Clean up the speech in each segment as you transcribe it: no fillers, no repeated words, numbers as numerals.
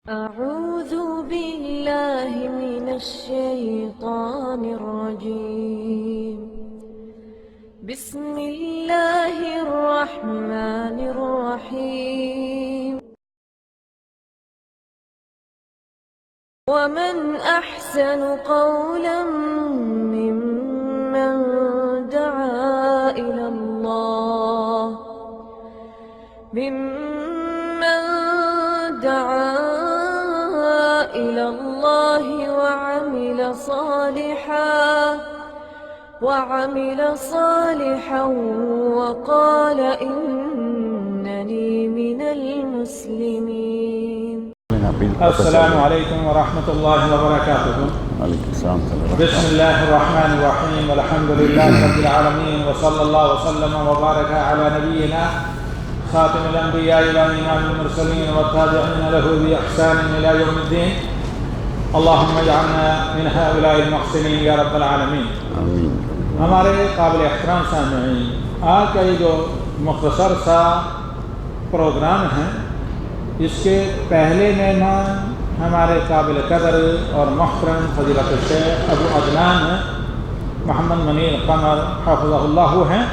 أعوذ بالله من الشيطان الرجيم. بسم الله الرحمن الرحيم. ومن أحسن قولا ممن دعا إلى الله وعمل صالحا وقال إنني من المسلمين. السلام علیکم ورحمۃ اللہ وبرکاتہ. بسم اللہ الرحمن الرحیم. الحمد للہ رب العالمین وصلی اللہ وسلم وبارک علی نبینا خاتم الانبیاء وامام المرسلین والتابعین له بإحسان الى یوم الدین. اللہم اجعلنا من هؤلاء المحسنین یا رب العالمین. ہمارے قابل احترام سامعین، آج کا یہ جو مختصر سا پروگرام ہے، اس کے پہلے مہمان ہمارے قابل قدر اور محترم فضیلت الشیخ ابو عدنان محمد منیر قمر حفظہ اللہ ہیں.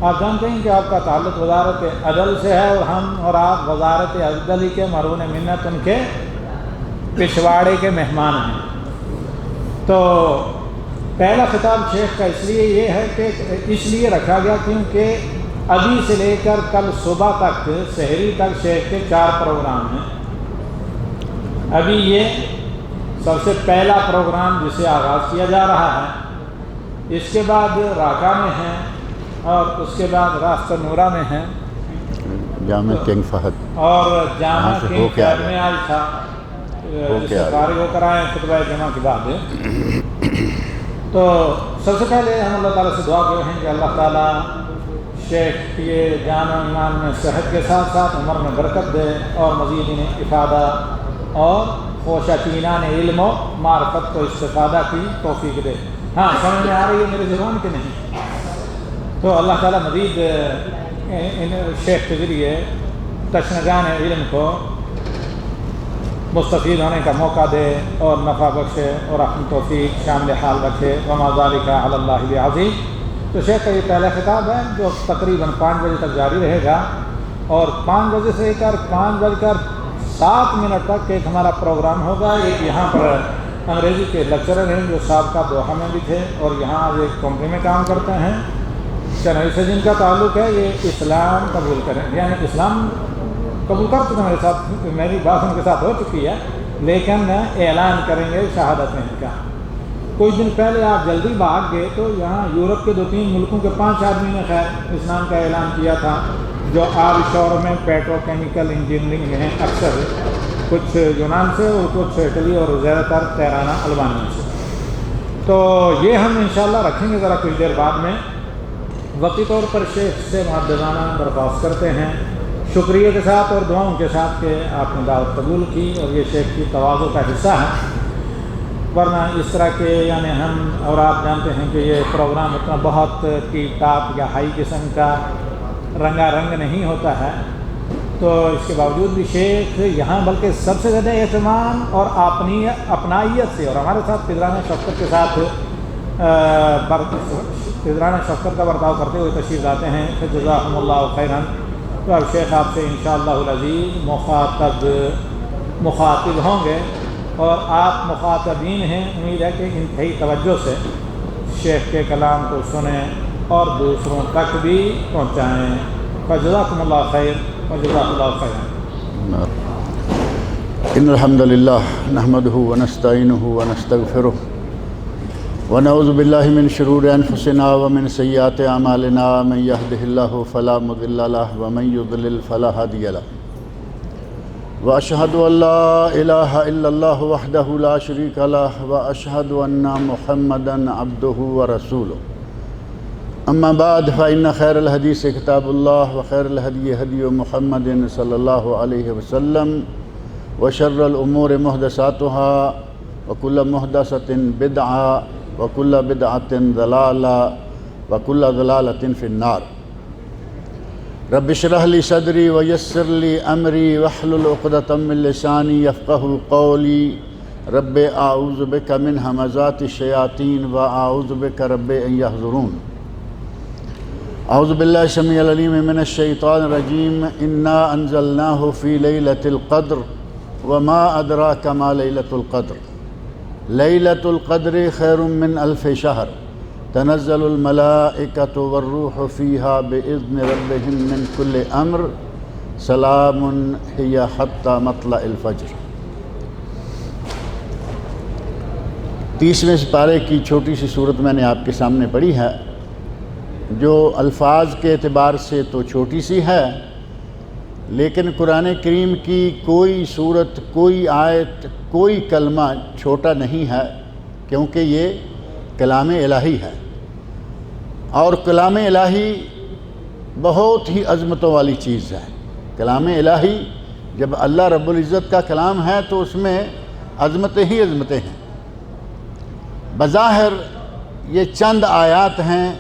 آپ جانتے ہیں کہ آپ کا تعلق وزارت عدل سے ہے اور ہم اور آپ وزارت عدل کے مرہون منت ان کے پچھواڑے کے مہمان ہیں. تو پہلا خطاب شیخ کا اس لیے یہ ہے کہ اس لیے رکھا گیا کیونکہ ابھی سے لے کر کل صبح تک سحری تک شیخ کے 4 پروگرام ہیں. ابھی یہ سب سے پہلا پروگرام جسے آغاز کیا جا رہا ہے. اس کے بعد راکا میں ہیں اور اس کے بعد راستہ نورہ میں ہیں، جامع کنگ فہد اور جامع کنگ فہد میں آج تھا جس سے فارغ ہو کر آئے خطبہ جمعہ کے بعد. تو سب سے پہلے ہم اللہ تعالیٰ سے دعا کرتے ہیں کہ اللہ تعالیٰ شیخ یہ جان و ایمان میں صحت کے ساتھ ساتھ عمر میں برکت دے اور مزید انہیں افادہ اور خوشچینان علم و معرفت کو استفادہ کی توفیق دے. ہاں سمجھ میں آ رہی ہے میری زبان کہ نہیں؟ تو اللہ تعالیٰ مزید شیخ کے ذریعے تشنگان علم کو مستفید ہونے کا موقع دے اور نفع بخشے اور اپنی توفیق شامل حال رکھے. وما ذالک علی اللہ بعزیز. تو شیخ کا یہ پہلا خطاب ہے جو تقریباً 5 بجے تک جاری رہے گا، اور 5 بجے سے لے کر 5:07 تک ایک ہمارا پروگرام ہوگا. ایک یہاں پر انگریزی کے لیکچرر ہیں جو سابقہ دوحہ میں بھی تھے اور یہاں آج ایک کمپنی میں کام کرتے ہیں. چنئی سے جن کا تعلق ہے یہ اسلام قبول کریں، یعنی اسلام قبول کر چکے میرے ساتھ، میری بات ان کے ساتھ ہو چکی ہے، لیکن اعلان کریں گے شہادت ان کا. کچھ دن پہلے آپ جلدی بھاگ گئے تو یہاں یورپ کے 2-3 ملکوں کے 5 آدمی نے خیر اسلام کا اعلان کیا تھا، جو آب شور میں پیٹرو کیمیکل انجینئرنگ میں ہیں، اکثر کچھ یونان سے اور کچھ اٹلی اور زیادہ تر تہرانہ البانیہ سے. تو یہ ہم انشاءاللہ رکھیں گے ذرا کچھ دیر بعد میں. وقتی طور پر شیخ سے محدثانہ درخواست کرتے ہیں شکریہ کے ساتھ اور دعاؤں کے ساتھ کہ آپ نے دعوت قبول کی، اور یہ شیخ کی تواضع کا حصہ ہے. ورنہ اس طرح کے یعنی ہم اور آپ جانتے ہیں کہ یہ پروگرام اتنا بہت ٹیپ ٹاپ یا ہائی قسم کا رنگا رنگ نہیں ہوتا ہے. تو اس کے باوجود بھی شیخ یہاں بلکہ سب سے زیادہ اہتمام اور اپنائیت سے اور ہمارے ساتھ پدرانہ شفقت کے ساتھ پدرانہ شفقت کا برتاؤ کرتے ہوئے تشریف لاتے ہیں. جزاکم اللہ خیرا. تو اب شیخ آپ سے انشاءاللہ العزیز مخاطب ہوں گے اور آپ مخاطبین ہیں. امید ہے کہ انتہائی توجہ سے شیخ کے کلام کو سنیں اور دوسروں تک بھی پہنچائیں. فجزاکم اللہ خیر وجزاک اللہ خیر. ان الحمد للہ نحمده ونستعینه ونستغفره ونعوذ باللہ من شرور انفسنا ومن سیئات اعمالنا. من يهده الله فلا مضل له ومن يضلل فلا هادي له. واشهد ان لا اله الا الله وحده لا شريك له واشهد ان محمدا عبده ورسوله. اما بعد فان خير الحديث كتاب الله وخير الهدي هدي محمد صلى الله عليه وسلم وشر الامور محدثاتها وكل محدثة بدعة وكل بدعة ضلالة وكل ضلالة في النار. رب اشرح لی صدری ویسر لی امری واحلل عقدۃ من لسانی یفقہوا قولی رب اعوذ بک من ہمزات الشیاطین واعوذ بک رب ان یحضرون۔ اعوذ باللہ السمیع العلیم من الشیطان الرجیم انا انزلناہ فی لیلۃ القدر وما ادراک ما لیلۃ القدر لیلۃ القدر خیر من الف شہر تنزل الملائکۃ والروح فیہا باذن ربہم من کل امر سلام ہی حتی مطلع الفجر۔ 30ویں سپارے کی چھوٹی سی صورت میں نے آپ کے سامنے پڑھی ہے، جو الفاظ کے اعتبار سے تو چھوٹی سی ہے، لیکن قرآن کریم کی کوئی صورت، کوئی آیت، کوئی کلمہ چھوٹا نہیں ہے، کیونکہ یہ کلام الہی ہے، اور کلام الہی بہت ہی عظمتوں والی چیز ہے۔ کلام الہی جب اللہ رب العزت کا کلام ہے تو اس میں عظمتیں ہی عظمتیں ہیں۔ بظاہر یہ چند آیات ہیں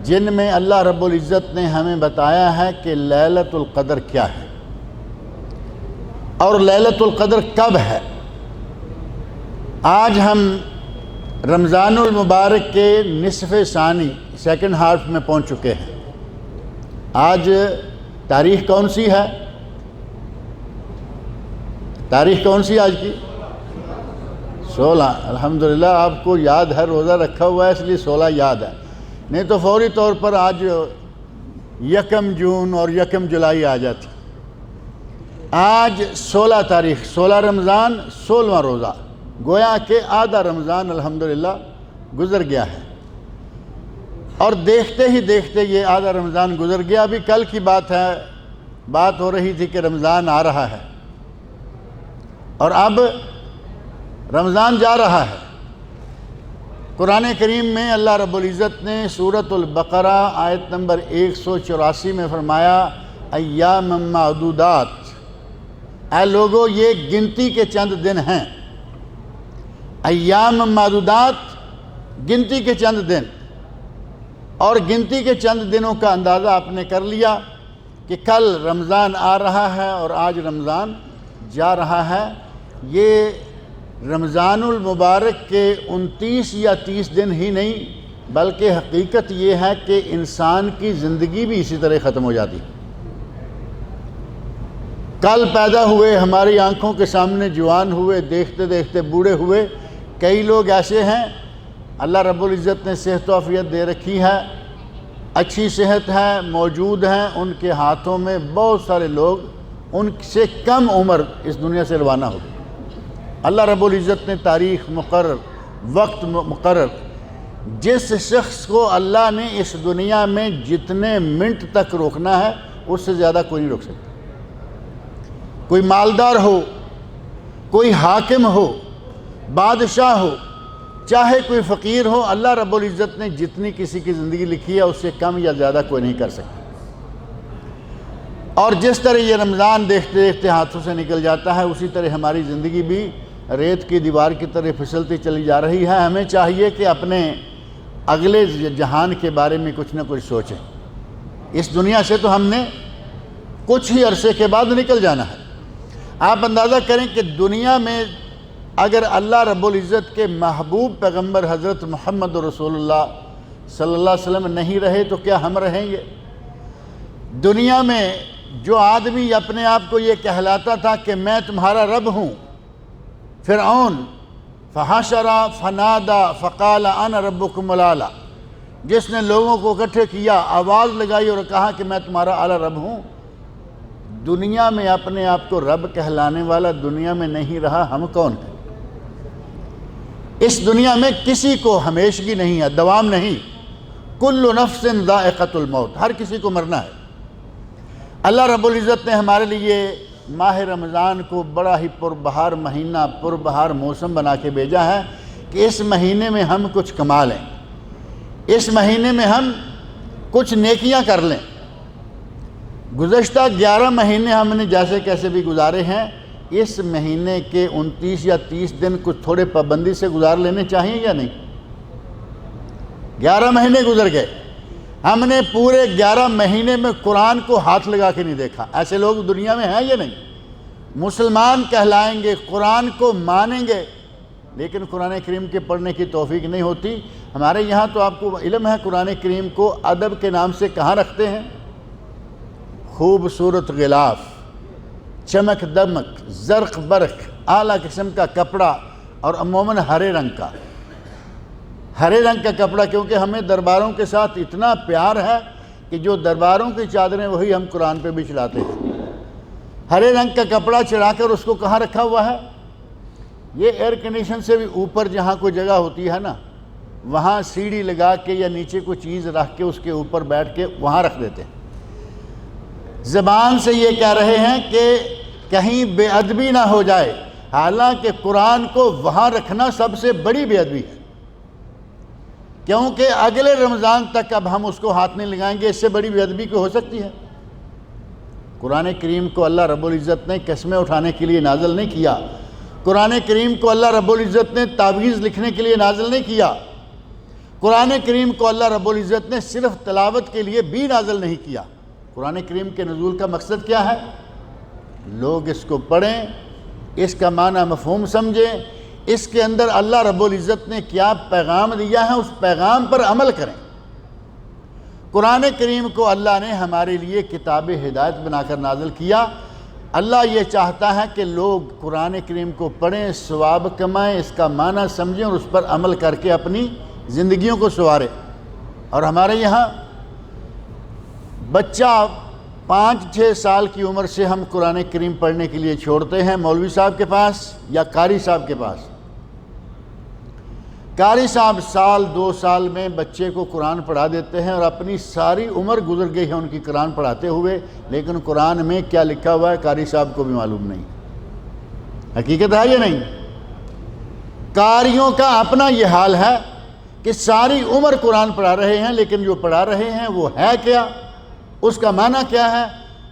جن میں اللہ رب العزت نے ہمیں بتایا ہے کہ لیلۃ القدر کیا ہے اور لیلۃ القدر کب ہے۔ آج ہم رمضان المبارک کے نصف ثانی سیکنڈ ہاف میں پہنچ چکے ہیں۔ آج تاریخ کون سی ہے؟ تاریخ کون سی آج کی؟ 16۔ الحمدللہ آپ کو یاد ہے، روزہ رکھا ہوا ہے اس لیے 16 یاد ہے، نہیں تو فوری طور پر آج 1 جون اور 1 جولائی آ جاتی۔ آج 16 تاریخ، 16 رمضان، 16واں روزہ، گویا کہ آدھا رمضان الحمدللہ گزر گیا ہے، اور دیکھتے ہی دیکھتے یہ آدھا رمضان گزر گیا۔ ابھی کل کی بات ہے، بات ہو رہی تھی کہ رمضان آ رہا ہے، اور اب رمضان جا رہا ہے۔ قرآن کریم میں اللہ رب العزت نے سورۃ البقرہ آیت نمبر 184 میں فرمایا ایام معدودات، اے لوگو یہ گنتی کے چند دن ہیں۔ ایام معدودات، گنتی کے چند دن، اور گنتی کے چند دنوں کا اندازہ آپ نے کر لیا کہ کل رمضان آ رہا ہے اور آج رمضان جا رہا ہے۔ یہ رمضان المبارک کے 29 یا 30 دن ہی نہیں، بلکہ حقیقت یہ ہے کہ انسان کی زندگی بھی اسی طرح ختم ہو جاتی۔ کل پیدا ہوئے، ہماری آنکھوں کے سامنے جوان ہوئے، دیکھتے دیکھتے بوڑھے ہوئے۔ کئی لوگ ایسے ہیں اللہ رب العزت نے صحت و عافیت دے رکھی ہے، اچھی صحت ہے، موجود ہیں، ان کے ہاتھوں میں بہت سارے لوگ ان سے کم عمر اس دنیا سے روانہ ہو گئے۔ اللہ رب العزت نے تاریخ مقرر، وقت مقرر، جس شخص کو اللہ نے اس دنیا میں جتنے منٹ تک روکنا ہے اس سے زیادہ کوئی نہیں روک سکتا۔ کوئی مالدار ہو، کوئی حاکم ہو، بادشاہ ہو، چاہے کوئی فقیر ہو، اللہ رب العزت نے جتنی کسی کی زندگی لکھی ہے اس سے کم یا زیادہ کوئی نہیں کر سکتا۔ اور جس طرح یہ رمضان دیکھتے دیکھتے ہاتھوں سے نکل جاتا ہے، اسی طرح ہماری زندگی بھی ریت کی دیوار کی طرح پھسلتی چلی جا رہی ہے۔ ہمیں چاہیے کہ اپنے اگلے جہان کے بارے میں کچھ نہ کچھ سوچیں۔ اس دنیا سے تو ہم نے کچھ ہی عرصے کے بعد نکل جانا ہے۔ آپ اندازہ کریں کہ دنیا میں اگر اللہ رب العزت کے محبوب پیغمبر حضرت محمد رسول اللہ صلی اللہ علیہ وسلم نہیں رہے تو کیا ہم رہیں گے؟ دنیا میں جو آدمی اپنے آپ کو یہ کہلاتا تھا کہ میں تمہارا رب ہوں، فرعون، فحشر فنادا فقال انا ربکم الاعلی، جس نے لوگوں کو اکٹھے کیا، آواز لگائی اور کہا کہ میں تمہارا اعلیٰ رب ہوں، دنیا میں اپنے آپ کو رب کہلانے والا دنیا میں نہیں رہا، ہم کون ہیں؟ اس دنیا میں کسی کو ہمیشگی نہیں ہے، دوام نہیں۔ کل نفس ذائقۃ الموت، ہر کسی کو مرنا ہے۔ اللہ رب العزت نے ہمارے لیے ماہ رمضان کو بڑا ہی پربہار مہینہ، پربہار موسم بنا کے بھیجا ہے کہ اس مہینے میں ہم کچھ کما لیں، اس مہینے میں ہم کچھ نیکیاں کر لیں۔ گزشتہ 11 مہینے ہم نے جیسے کیسے بھی گزارے ہیں، اس مہینے کے 29 یا 30 دن کچھ تھوڑے پابندی سے گزار لینے چاہیے یا نہیں؟ 11 مہینے گزر گئے، ہم نے پورے 11 مہینے میں قرآن کو ہاتھ لگا کے نہیں دیکھا۔ ایسے لوگ دنیا میں ہیں یا نہیں؟ مسلمان کہلائیں گے، قرآن کو مانیں گے، لیکن قرآن کریم کے پڑھنے کی توفیق نہیں ہوتی۔ ہمارے یہاں تو آپ کو علم ہے قرآن کریم کو ادب کے نام سے کہاں رکھتے ہیں؟ خوبصورت غلاف، چمک دمک، زرق برق، اعلیٰ قسم کا کپڑا، اور عموماً ہرے رنگ کا کپڑا، کیونکہ ہمیں درباروں کے ساتھ اتنا پیار ہے کہ جو درباروں کی چادریں وہی ہم قرآن پہ بھی چلاتے ہیں۔ ہرے رنگ کا کپڑا چڑھا کر اس کو کہاں رکھا ہوا ہے؟ یہ ایئر کنڈیشن سے بھی اوپر جہاں کوئی جگہ ہوتی ہے نا، وہاں سیڑھی لگا کے یا نیچے کوئی چیز رکھ کے اس کے اوپر بیٹھ کے وہاں رکھ دیتے ہیں۔ زبان سے یہ کہہ رہے ہیں کہ کہیں بے ادبی نہ ہو جائے، حالانکہ قرآن کو وہاں رکھنا سب سے بڑی بے ادبی ہے، کیونکہ اگلے رمضان تک اب ہم اس کو ہاتھ نہیں لگائیں گے۔ اس سے بڑی بے ادبی کو ہو سکتی ہے؟ قرآن کریم کو اللہ رب العزت نے قسمیں اٹھانے کے لیے نازل نہیں کیا، قرآن کریم کو اللہ رب العزت نے تعویذ لکھنے کے لیے نازل نہیں کیا، قرآن کریم کو اللہ رب العزت نے صرف تلاوت کے لیے بھی نازل نہیں کیا۔ قرآن کریم کے نزول کا مقصد کیا ہے؟ لوگ اس کو پڑھیں، اس کا معنی مفہوم سمجھیں، اس کے اندر اللہ رب العزت نے کیا پیغام دیا ہے اس پیغام پر عمل کریں۔ قرآن کریم کو اللہ نے ہمارے لیے کتاب ہدایت بنا کر نازل کیا۔ اللہ یہ چاہتا ہے کہ لوگ قرآن کریم کو پڑھیں، ثواب کمائیں، اس کا معنی سمجھیں اور اس پر عمل کر کے اپنی زندگیوں کو سنواریں۔ اور ہمارے یہاں بچہ 5-6 سال کی عمر سے ہم قرآن کریم پڑھنے کے لیے چھوڑتے ہیں مولوی صاحب کے پاس یا قاری صاحب کے پاس۔ قاری صاحب 1-2 سال میں بچے کو قرآن پڑھا دیتے ہیں اور اپنی ساری عمر گزر گئی ہے ان کی قرآن پڑھاتے ہوئے، لیکن قرآن میں کیا لکھا ہوا ہے قاری صاحب کو بھی معلوم نہیں۔ حقیقت ہے یا نہیں؟ قاریوں کا اپنا یہ حال ہے کہ ساری عمر قرآن پڑھا رہے ہیں، لیکن جو پڑھا رہے ہیں وہ ہے کیا، اس کا معنی کیا ہے،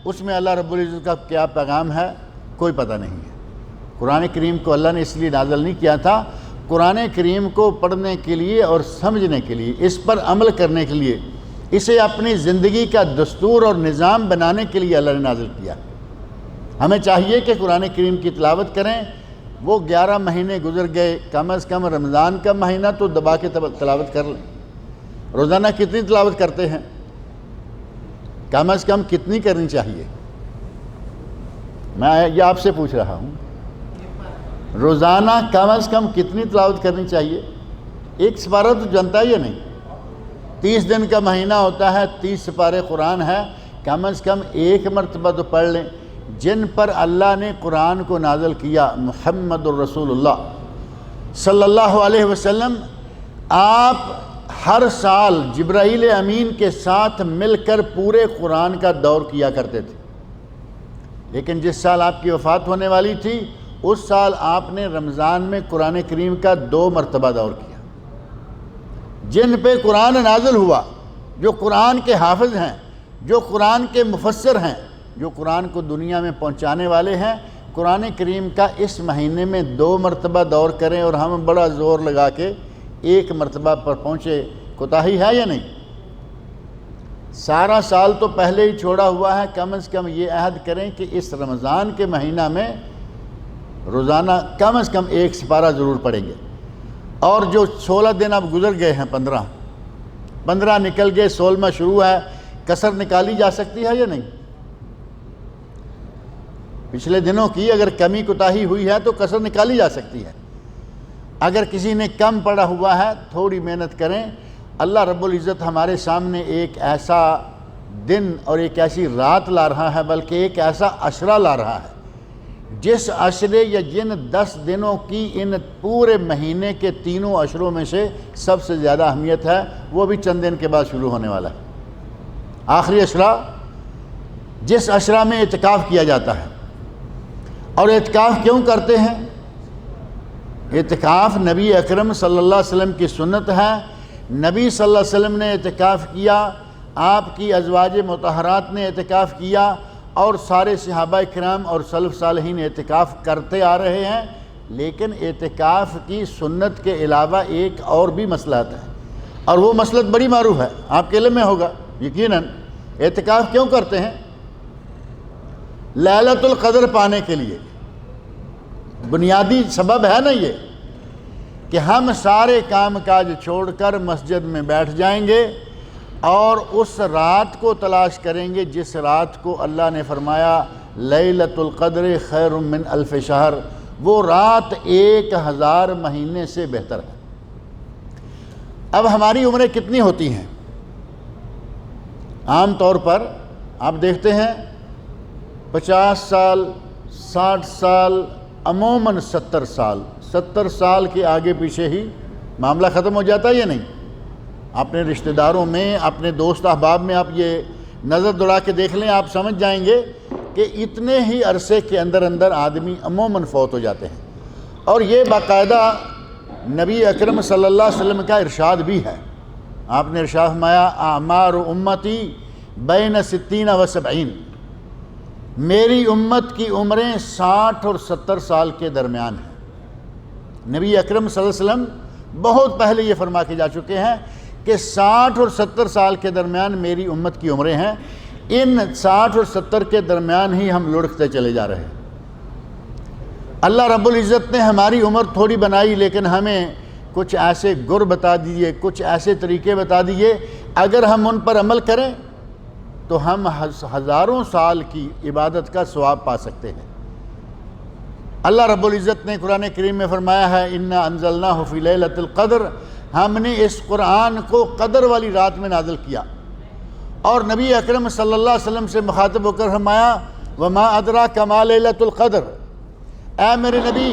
اس میں اللہ رب العزت کا کیا پیغام ہے، کوئی پتہ نہیں ہے۔ قرآن کریم کو اللہ نے اس لیے نازل نہیں کیا تھا، قرآن کریم کو پڑھنے کے لیے اور سمجھنے کے لیے، اس پر عمل کرنے کے لیے، اسے اپنی زندگی کا دستور اور نظام بنانے کے لیے اللہ نے نازل کیا۔ ہمیں چاہیے کہ قرآن کریم کی تلاوت کریں۔ وہ 11 مہینے گزر گئے، کم از کم رمضان کا مہینہ تو دبا کے تلاوت کر لیں۔ روزانہ کتنی تلاوت کرتے ہیں؟ کم از کم کتنی کرنی چاہیے؟ میں یہ آپ سے پوچھ رہا ہوں، روزانہ کم از کم کتنی تلاوت کرنی چاہیے؟ ایک سپارہ تو جانتا ہے یا نہیں؟ 30 دن کا مہینہ ہوتا ہے، 30 سپارے قرآن ہے، کم از کم ایک مرتبہ تو پڑھ لیں۔ جن پر اللہ نے قرآن کو نازل کیا، محمد الرسول اللہ صلی اللہ علیہ وسلم، آپ ہر سال جبرائیل امین کے ساتھ مل کر پورے قرآن کا دور کیا کرتے تھے، لیکن جس سال آپ کی وفات ہونے والی تھی اس سال آپ نے رمضان میں قرآن کریم کا 2 مرتبہ دور کیا۔ جن پہ قرآن نازل ہوا، جو قرآن کے حافظ ہیں، جو قرآن کے مفسر ہیں، جو قرآن کو دنیا میں پہنچانے والے ہیں، قرآن کریم کا اس مہینے میں 2 مرتبہ دور کریں اور ہم بڑا زور لگا کے 1 مرتبہ پر پہنچے، کوتاہی ہے یا نہیں؟ سارا سال تو پہلے ہی چھوڑا ہوا ہے، کم از کم یہ عہد کریں کہ اس رمضان کے مہینہ میں روزانہ کم از کم 1 سپارہ ضرور پڑھیں گے۔ اور جو 16 دن اب گزر گئے ہیں، 15 نکل گئے، 16واں شروع ہے، کسر نکالی جا سکتی ہے یا نہیں؟ پچھلے دنوں کی اگر کمی کوتاہی ہوئی ہے تو کسر نکالی جا سکتی ہے۔ اگر کسی نے کم پڑھا ہوا ہے، تھوڑی محنت کریں۔ اللہ رب العزت ہمارے سامنے ایک ایسا دن اور ایک ایسی رات لا رہا ہے، بلکہ ایک ایسا عشرہ لا رہا ہے جس عشرے یا جن 10 دنوں کی ان پورے مہینے کے تینوں عشروں میں سے سب سے زیادہ اہمیت ہے، وہ بھی چند دن کے بعد شروع ہونے والا ہے۔ آخری عشرہ، جس عشرہ میں اعتکاف کیا جاتا ہے۔ اور اعتکاف کیوں کرتے ہیں؟ اعتکاف نبی اکرم صلی اللہ علیہ وسلم کی سنت ہے۔ نبی صلی اللہ علیہ وسلم نے اعتکاف کیا، آپ کی ازواج مطہرات نے اعتکاف کیا، اور سارے صحابہ کرام اور سلف صالحین اعتکاف کرتے آ رہے ہیں۔ لیکن اعتکاف کی سنت کے علاوہ ایک اور بھی مصلحت ہے، اور وہ مصلحت بڑی معروف ہے، آپ کے علم میں ہوگا۔ یقیناً اعتکاف کیوں کرتے ہیں؟ لیلۃ القدر پانے کے لیے. بنیادی سبب ہے نا یہ کہ ہم سارے کام کاج چھوڑ کر مسجد میں بیٹھ جائیں گے اور اس رات کو تلاش کریں گے جس رات کو اللہ نے فرمایا لیلۃ القدر خیر من الف شہر. وہ رات 1000 مہینے سے بہتر ہے. اب ہماری عمریں کتنی ہوتی ہیں؟ عام طور پر آپ دیکھتے ہیں 50 سال 60 سال عموماً 70 سال 70 سال کے آگے پیچھے ہی معاملہ ختم ہو جاتا ہے یا نہیں؟ اپنے رشتہ داروں میں، اپنے دوست احباب میں آپ یہ نظر دوڑا کے دیکھ لیں، آپ سمجھ جائیں گے کہ اتنے ہی عرصے کے اندر آدمی عموماً فوت ہو جاتے ہیں. اور یہ باقاعدہ نبی اکرم صلی اللہ علیہ وسلم کا ارشاد بھی ہے. آپ نے ارشاد فرمایا اعمار امتی بین 60 و 70. میری امت کی عمریں 60 اور 70 سال کے درمیان ہیں. نبی اکرم صلی اللہ علیہ وسلم بہت پہلے یہ فرما کے جا چکے ہیں کہ 60 اور 70 سال کے درمیان میری امت کی عمریں ہیں. ان 60 اور 70 کے درمیان ہی ہم لڑکتے چلے جا رہے ہیں. اللہ رب العزت نے ہماری عمر تھوڑی بنائی، لیکن ہمیں کچھ ایسے گر بتا دیے، کچھ ایسے طریقے بتا دیے، اگر ہم ان پر عمل کریں تو ہم ہزاروں سال کی عبادت کا ثواب پا سکتے ہیں. اللہ رب العزت نے قرآن کریم میں فرمایا ہے انا انزلناہ فی لیلۃ القدر. ہم نے اس قرآن کو قدر والی رات میں نازل کیا. اور نبی اکرم صلی اللہ علیہ وسلم سے مخاطب ہو کر فرمایا وما ادراک ما لیلۃ القدر. اے میرے نبی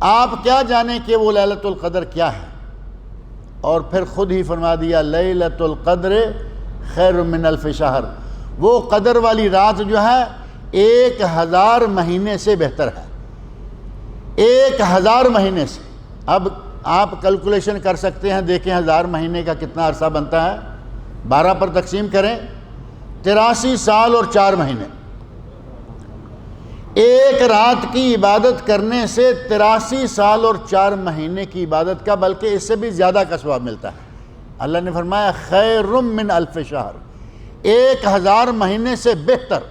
آپ کیا جانیں کہ وہ لیلۃ القدر کیا ہے؟ اور پھر خود ہی فرما دیا لیلۃ القدر خیر من الف شہر. وہ قدر والی رات جو ہے 1000 مہینے سے بہتر ہے. 1000 مہینے سے. اب آپ کیلکولیشن کر سکتے ہیں، دیکھیں 1000 مہینے کا کتنا عرصہ بنتا ہے. 12 پر تقسیم کریں، 83 سال اور 4 مہینے. ایک رات کی عبادت کرنے سے 83 سال اور 4 مہینے کی عبادت کا، بلکہ اس سے بھی زیادہ کا ثواب ملتا ہے. اللہ نے فرمایا خیر من الف شہر. 1000 مہینے سے بہتر،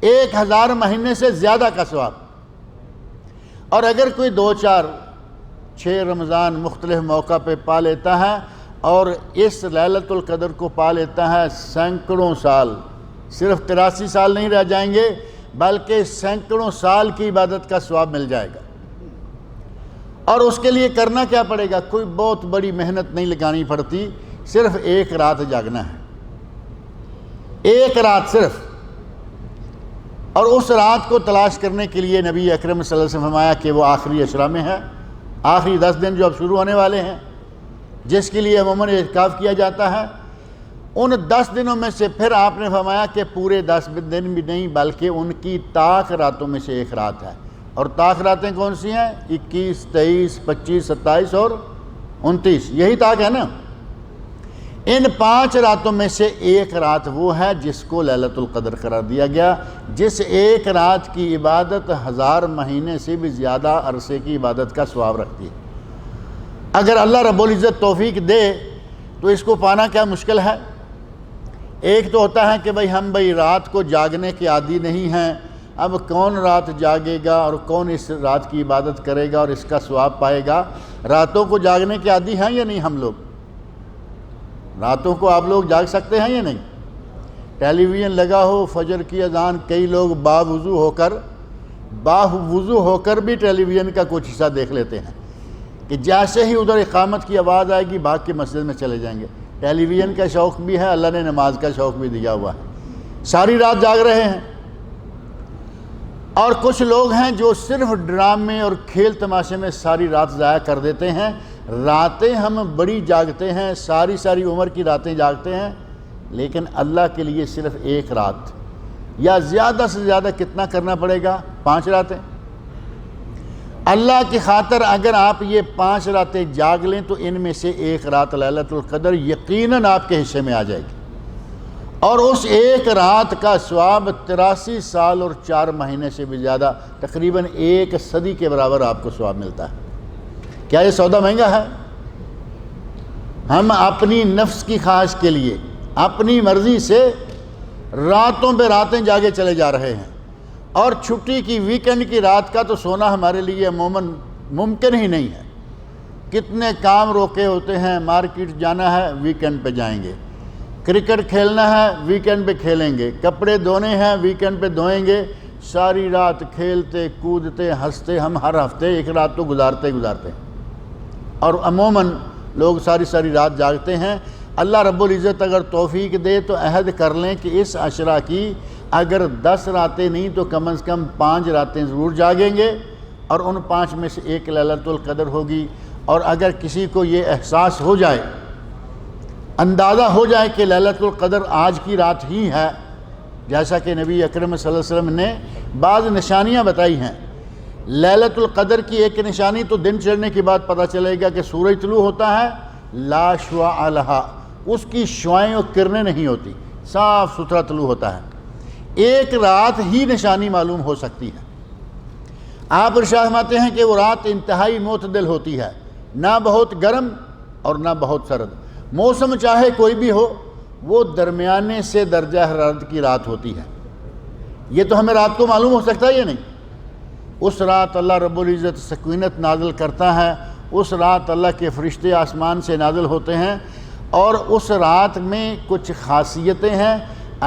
1000 مہینے سے زیادہ کا ثواب. اور اگر کوئی 2 4 6 رمضان مختلف موقع پہ پا لیتا ہے اور اس لیلۃ القدر کو پا لیتا ہے سینکڑوں سال، صرف 83 سال نہیں رہ جائیں گے بلکہ سینکڑوں سال کی عبادت کا ثواب مل جائے گا. اور اس کے لیے کرنا کیا پڑے گا؟ کوئی بہت بڑی محنت نہیں لگانی پڑتی، صرف ایک رات جاگنا ہے. ایک رات صرف. اور اس رات کو تلاش کرنے کے لیے نبی اکرم صلی اللہ علیہ وسلم نے فرمایا کہ وہ آخری عشرہ میں ہے. آخری 10 دن جو اب شروع ہونے والے ہیں، جس کے لیے عموماً اعتکاف کیا جاتا ہے، ان 10 دنوں میں سے پھر آپ نے فرمایا کہ پورے 10 دن بھی نہیں بلکہ ان کی طاق راتوں میں سے ایک رات ہے. اور طاق راتیں کون سی ہیں؟ 21 23 25 27 اور 29. یہی طاق ہے نا. ان 5 راتوں میں سے ایک رات وہ ہے جس کو لیلۃ القدر قرار دیا گیا، جس ایک رات کی عبادت 1000 مہینے سے بھی زیادہ عرصے کی عبادت کا ثواب رکھتی ہے. اگر اللہ رب العزت توفیق دے تو اس کو پانا کیا مشکل ہے. ایک تو ہوتا ہے کہ ہم رات کو جاگنے کے عادی نہیں ہیں. اب کون رات جاگے گا اور کون اس رات کی عبادت کرے گا اور اس کا ثواب پائے گا؟ راتوں کو جاگنے کے عادی ہیں یا نہیں؟ ہم لوگ راتوں کو آپ لوگ جاگ سکتے ہیں یا نہیں؟ ٹیلی ویژن لگا ہو، فجر کی اذان، کئی لوگ باوضو ہو کر بھی ٹیلی ویژن کا کچھ حصہ دیکھ لیتے ہیں کہ جیسے ہی ادھر اقامت کی آواز آئے گی بھاگ کے مسجد میں چلے جائیں گے. ٹیلی ویژن کا شوق بھی ہے، اللہ نے نماز کا شوق بھی دیا ہوا ہے. ساری رات جاگ رہے ہیں. اور کچھ لوگ ہیں جو صرف ڈرامے اور کھیل تماشے میں ساری رات ضائع کر دیتے ہیں. راتیں ہم بڑی جاگتے ہیں، ساری عمر کی راتیں جاگتے ہیں، لیکن اللہ کے لیے صرف ایک رات، یا زیادہ سے زیادہ کتنا کرنا پڑے گا؟ 5 راتیں. اللہ کی خاطر اگر آپ یہ 5 راتیں جاگ لیں تو ان میں سے ایک رات لیلۃ القدر یقیناً آپ کے حصے میں آ جائے گی. اور اس ایک رات کا ثواب 83 سال اور 4 مہینے سے بھی زیادہ، تقریباً 1 صدی کے برابر آپ کو ثواب ملتا ہے. کیا یہ سودا مہنگا ہے؟ ہم اپنی نفس کی خواہش کے لیے، اپنی مرضی سے راتوں پہ راتیں جاگے چلے جا رہے ہیں، اور چھٹی کی ویکنڈ کی رات کا تو سونا ہمارے لیے عموماً ممکن ہی نہیں ہے۔ کتنے کام روکے ہوتے ہیں، مارکیٹ جانا ہے ویکنڈ پہ جائیں گے، کرکٹ کھیلنا ہے ویکنڈ پہ کھیلیں گے، کپڑے دھونے ہیں ویکنڈ پہ دھوئیں گے، ساری رات کھیلتے کودتے ہنستے ہم ہر ہفتے ایک رات تو گزارتے ہیں، اور عموماً لوگ ساری رات جاگتے ہیں۔ اللہ رب العزت اگر توفیق دے تو عہد کر لیں کہ اس عشرہ کی اگر 10 راتیں نہیں تو کم از کم 5 راتیں ضرور جاگیں گے، اور ان 5 میں سے ایک لیلۃ القدر ہوگی۔ اور اگر کسی کو یہ احساس ہو جائے، اندازہ ہو جائے کہ لیلۃ القدر آج کی رات ہی ہے، جیسا کہ نبی اکرم صلی اللہ علیہ وسلم نے بعض نشانیاں بتائی ہیں۔ لیلۃ القدر کی ایک نشانی تو دن چڑھنے کے بعد پتہ چلے گا کہ سورج طلوع ہوتا ہے، لا شعاع لہا، اس کی شعائیں و کرنیں نہیں ہوتی، صاف ستھرا طلوع ہوتا ہے۔ ایک رات ہی نشانی معلوم ہو سکتی ہے۔ آپ ارشاد فرماتے ہیں کہ وہ رات انتہائی معتدل ہوتی ہے، نہ بہت گرم اور نہ بہت سرد، موسم چاہے کوئی بھی ہو وہ درمیانے سے درجہ حرارت کی رات ہوتی ہے۔ یہ تو ہمیں رات کو معلوم ہو سکتا ہے یا نہیں؟ اس رات اللہ رب العزت سکینت نازل کرتا ہے، اس رات اللہ کے فرشتے آسمان سے نازل ہوتے ہیں، اور اس رات میں کچھ خاصیتیں ہیں۔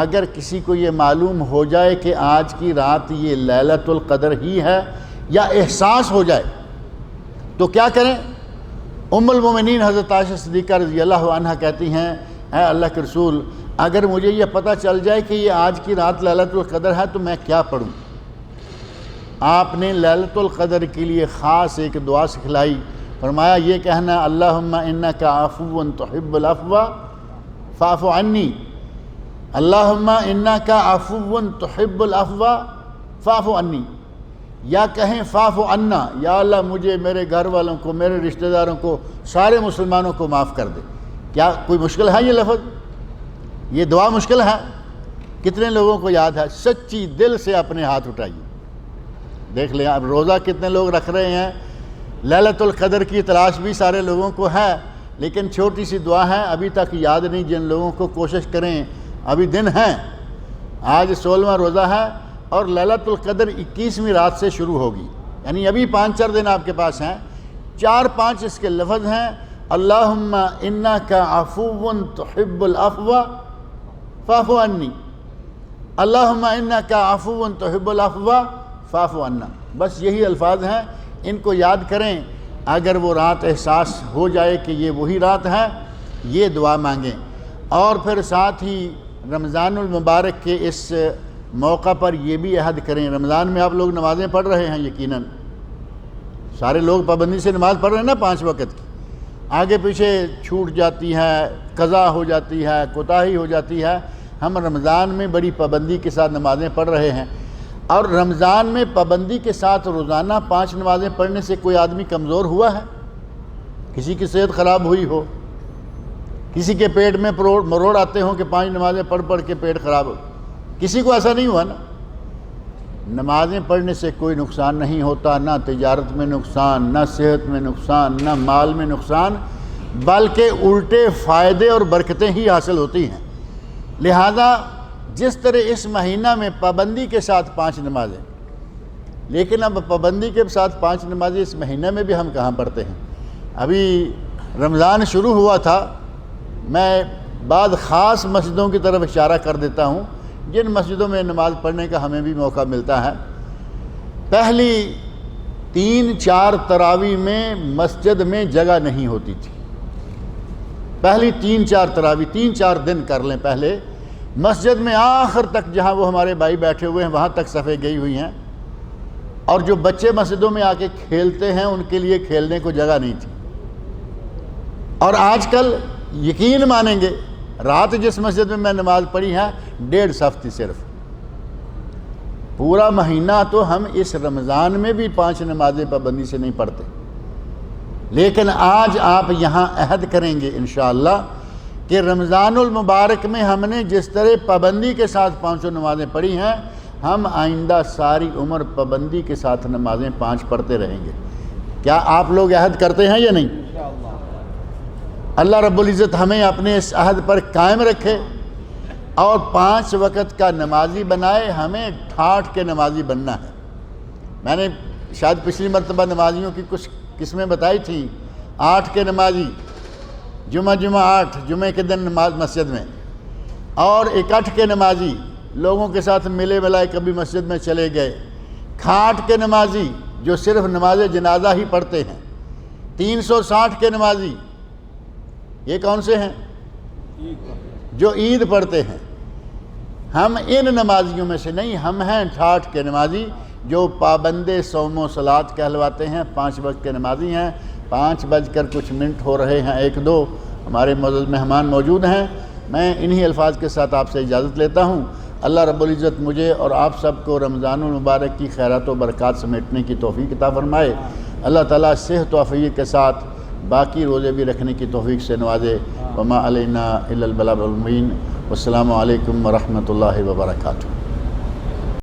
اگر کسی کو یہ معلوم ہو جائے کہ آج کی رات یہ لیلۃ القدر ہی ہے، یا احساس ہو جائے، تو کیا کریں؟ ام المومنین حضرت عائشہ صدیقہ رضی اللہ عنہ کہتی ہیں، اے اللہ کے رسول، اگر مجھے یہ پتہ چل جائے کہ یہ آج کی رات لیلۃ القدر ہے تو میں کیا پڑھوں؟ آپ نے لیلۃ القدر کے لیے خاص ایک دعا سکھلائی، فرمایا یہ کہنا، اللہم انک عفو تحب العفو فاعف عنی، اللہم انک عفو تحب العفو فاعف عنی، یا کہیں فاعف عنا، یا اللہ مجھے، میرے گھر والوں کو، میرے رشتہ داروں کو، سارے مسلمانوں کو معاف کر دے۔ کیا کوئی مشکل ہے یہ لفظ؟ یہ دعا مشکل ہے؟ کتنے لوگوں کو یاد ہے؟ سچی دل سے اپنے ہاتھ اٹھائیے، دیکھ لیں اب روزہ کتنے لوگ رکھ رہے ہیں، لیلۃ القدر کی تلاش بھی سارے لوگوں کو ہے، لیکن چھوٹی سی دعا ہے ابھی تک یاد نہیں جن لوگوں کو، کوشش کریں، ابھی دن ہیں، آج 16واں روزہ ہے اور لیلۃ القدر 21ویں رات سے شروع ہوگی، یعنی ابھی 5-4 دن آپ کے پاس ہیں۔ 4-5 اس کے لفظ ہیں، اللہم انک عفو تحب العفو فاعف عنی، اللہم انک عفو تحب العفو فاعف عنا، بس یہی الفاظ ہیں، ان کو یاد کریں۔ اگر وہ رات احساس ہو جائے کہ یہ وہی رات ہے، یہ دعا مانگیں۔ اور پھر ساتھ ہی رمضان المبارک کے اس موقع پر یہ بھی عہد کریں، رمضان میں آپ لوگ نمازیں پڑھ رہے ہیں، یقیناً سارے لوگ پابندی سے نماز پڑھ رہے ہیں نا 5 وقت کی، آگے پیچھے چھوٹ جاتی ہے، قضا ہو جاتی ہے، کوتاہی ہو جاتی ہے۔ ہم رمضان میں بڑی پابندی کے ساتھ نمازیں پڑھ رہے ہیں، اور رمضان میں پابندی کے ساتھ روزانہ 5 نمازیں پڑھنے سے کوئی آدمی کمزور ہوا ہے؟ کسی کی صحت خراب ہوئی ہو، کسی کے پیٹ میں مروڑ آتے ہوں کہ 5 نمازیں پڑھ کے پیٹ خراب ہو؟ کسی کو ایسا نہیں ہوا نا۔ نمازیں پڑھنے سے کوئی نقصان نہیں ہوتا، نہ تجارت میں نقصان، نہ صحت میں نقصان، نہ مال میں نقصان، بلکہ الٹے فائدے اور برکتیں ہی حاصل ہوتی ہیں۔ لہذا جس طرح اس مہینہ میں پابندی کے ساتھ 5 نمازیں، لیکن اب پابندی کے ساتھ 5 نمازیں اس مہینہ میں بھی ہم کہاں پڑھتے ہیں؟ ابھی رمضان شروع ہوا تھا، میں بعض خاص مسجدوں کی طرف اشارہ کر دیتا ہوں جن مسجدوں میں نماز پڑھنے کا ہمیں بھی موقع ملتا ہے۔ پہلی 3-4 تراویح میں مسجد میں جگہ نہیں ہوتی تھی، پہلی 3-4 تراویح، 3-4 دن کر لیں پہلے، مسجد میں آخر تک جہاں وہ ہمارے بھائی بیٹھے ہوئے ہیں وہاں تک صفیں گئی ہوئی ہیں، اور جو بچے مسجدوں میں آ کے کھیلتے ہیں ان کے لیے کھیلنے کو جگہ نہیں تھی۔ اور آج کل یقین مانیں گے، رات جس مسجد میں میں نماز پڑھی ہے 1.5 صف تھی صرف۔ پورا مہینہ تو ہم اس رمضان میں بھی 5 نمازیں پابندی سے نہیں پڑھتے، لیکن آج آپ یہاں عہد کریں گے انشاءاللہ کہ رمضان المبارک میں ہم نے جس طرح پابندی کے ساتھ 5 نمازیں پڑھی ہیں، ہم آئندہ ساری عمر پابندی کے ساتھ نمازیں 5 پڑھتے رہیں گے۔ کیا آپ لوگ عہد کرتے ہیں یا نہیں؟ اللہ رب العزت ہمیں اپنے اس عہد پر قائم رکھے اور 5 وقت کا نمازی بنائے، ہمیں ٹھاٹھ کے نمازی بننا ہے۔ میں نے شاید پچھلی مرتبہ نمازیوں کی کچھ قسمیں بتائی تھیں۔ 8 کے نمازی، جمعہ 8 جمعے کے دن نماز مسجد میں، اور 61 کے نمازی لوگوں کے ساتھ ملے ملائے کبھی مسجد میں چلے گئے۔ کھاٹ کے نمازی جو صرف نماز جنازہ ہی پڑھتے ہیں۔ 360 کے نمازی یہ کون سے ہیں؟ جو عید پڑھتے ہیں۔ ہم ان نمازیوں میں سے نہیں، ہم ہیں ٹھاٹھ کے نمازی جو پابند صوم و صلات کہلواتے ہیں، 5 وقت کے نمازی ہیں۔ 5:00 ہو رہے ہیں، 1-2 ہمارے معزز مہمان موجود ہیں۔ میں انہی الفاظ کے ساتھ آپ سے اجازت لیتا ہوں۔ اللہ رب العزت مجھے اور آپ سب کو رمضان المبارک کی خیرات و برکات سمیٹنے کی توفیق عطا فرمائے۔ اللہ تعالیٰ صحت و عافیت کے ساتھ باقی روزے بھی رکھنے کی توفیق سے نوازے۔ وما علینا الا البلاغ المبین۔ والسلام علیکم ورحمۃ اللہ وبرکاتہ۔